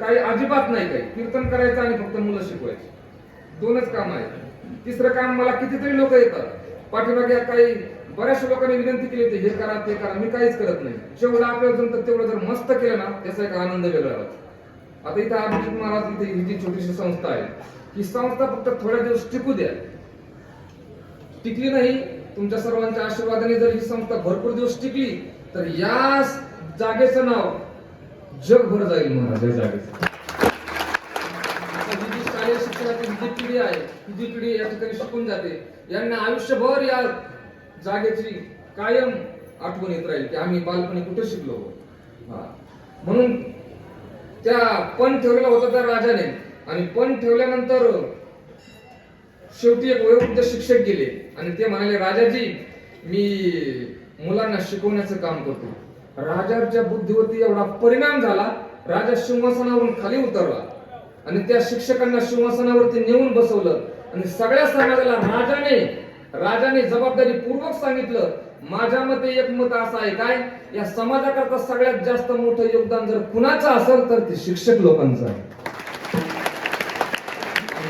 काही अजिबात नाही, काही कीर्तन करायचं आणि फक्त मुलं शिकवायची, दोनच काम आहेत. तिसरं काम, मला कितीतरी लोक येतात पाठीमागे, काही बऱ्याचशा लोकांनी विनंती केली होती, हे करा ते करा, मी काहीच करत नाही. जेवढं आपल्याला जमतं तेवढं जर मस्त केलं ना, त्याचा एक आनंद वेगळा राहतो. आता इथं अभिजित महाराज, इथे ही जी छोटीशी संस्था आहे, ही संस्था फक्त थोड्या दिवस टिकू द्या. टिकली नाही, तुमच्या सर्वांच्या आशीर्वादाने जर ही संस्था भरपूर दिवस टिकली, तर या जागेचं नाव जगभर जाईल महाराज. या जागेचं ही जी शालेय शिक्षणाची जी पिढी आहे, ही जी पिढी या ठिकाणी शिकून जाते, यांना आयुष्यभर या जागेची कायम आठवण येत राहील की आम्ही बालपणी कुठे शिकलो. म्हणून त्या पण ठेवलेला होता त्या राजाने, आणि पण ठेवल्यानंतर शेवटी एक वयोवृद्ध शिक्षक गेले आणि ते म्हणाले, राजाजी मी मुलांना शिकवण्याचं काम करतो. राजाच्या बुद्धीवरती एवढा परिणाम झाला, राजा सिंहासनावरून खाली उतरला आणि त्या शिक्षकांना सिंहासनावरती नेऊन बसवलं आणि सगळ्या समाजाला राजाने जबाबदारी पूर्वक सांगितलं, माझ्या मते एक मत असं आहे, काय या समाजाकरता सगळ्यात जास्त मोठं योगदान जर कुणाचं असेल तर ते शिक्षक लोकांचं आहे.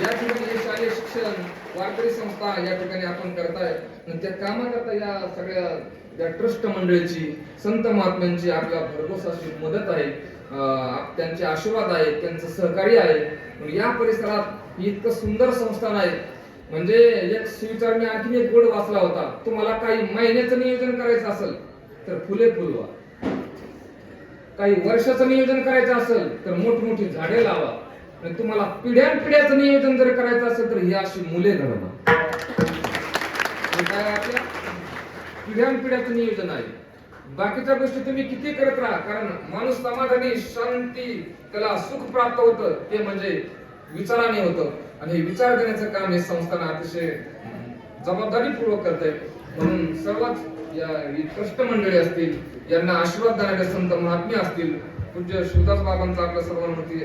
या ठिकाणी हे शालेय शिक्षण वारकरी संस्था या ठिकाणी आपण करताय, त्या कामाकरता या सगळ्या या ट्रस्ट मंडळीची, संत महात्म्यांची आपल्या भरघोस अशी मदत आहे, त्यांचे आशीर्वाद आहे, त्यांचं सहकार्य आहे. या परिसरात इतकं सुंदर संस्थान आहे. म्हणजे एक सुविचार मी आणखी एक गोड वाचला होता, तुम्हाला काही महिन्याचं नियोजन करायचं असेल तर फुले फुलवा, काही वर्षाचं नियोजन करायचं असेल तर मोठमोठी झाडे लावा, आणि तुम्हाला पिढ्यानपिढ्याचं नियोजन जर करायचं असेल तर ही अशी मुले घडवा. काय आपल्या पिढ्यानपिढ्याचं नियोजन आहे. बाकीच्या गोष्टी तुम्ही किती करत राहा, कारण माणूस समाधानी, शांती, त्याला सुख प्राप्त होतं ते म्हणजे विचाराने होतं, आणि हे विचार देण्याचं काम हे संस्थान अतिशय जबाबदारीपूर्वक करते. म्हणून सर्वच या ट्रस्ट मंडळी असतील, यांना आशीर्वाद देणारे संत महात्मे असतील, पूज्य शिवदास बाबांचा आपल्या सर्वांवरती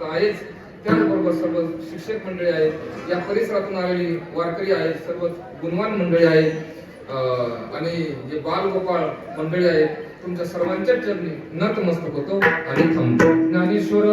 आहेच, त्याचबरोबर सर्व शिक्षक मंडळी आहेत, या परिसरातून आलेली वारकरी आहेत, सर्व गुणवान मंडळी आहेत, आणि जे बालगोपाळ मंडळी आहेत, तुमच्या सर्वांच्या चरणी नतमस्तक होतो आणि थांबतो. ज्ञानेश्वर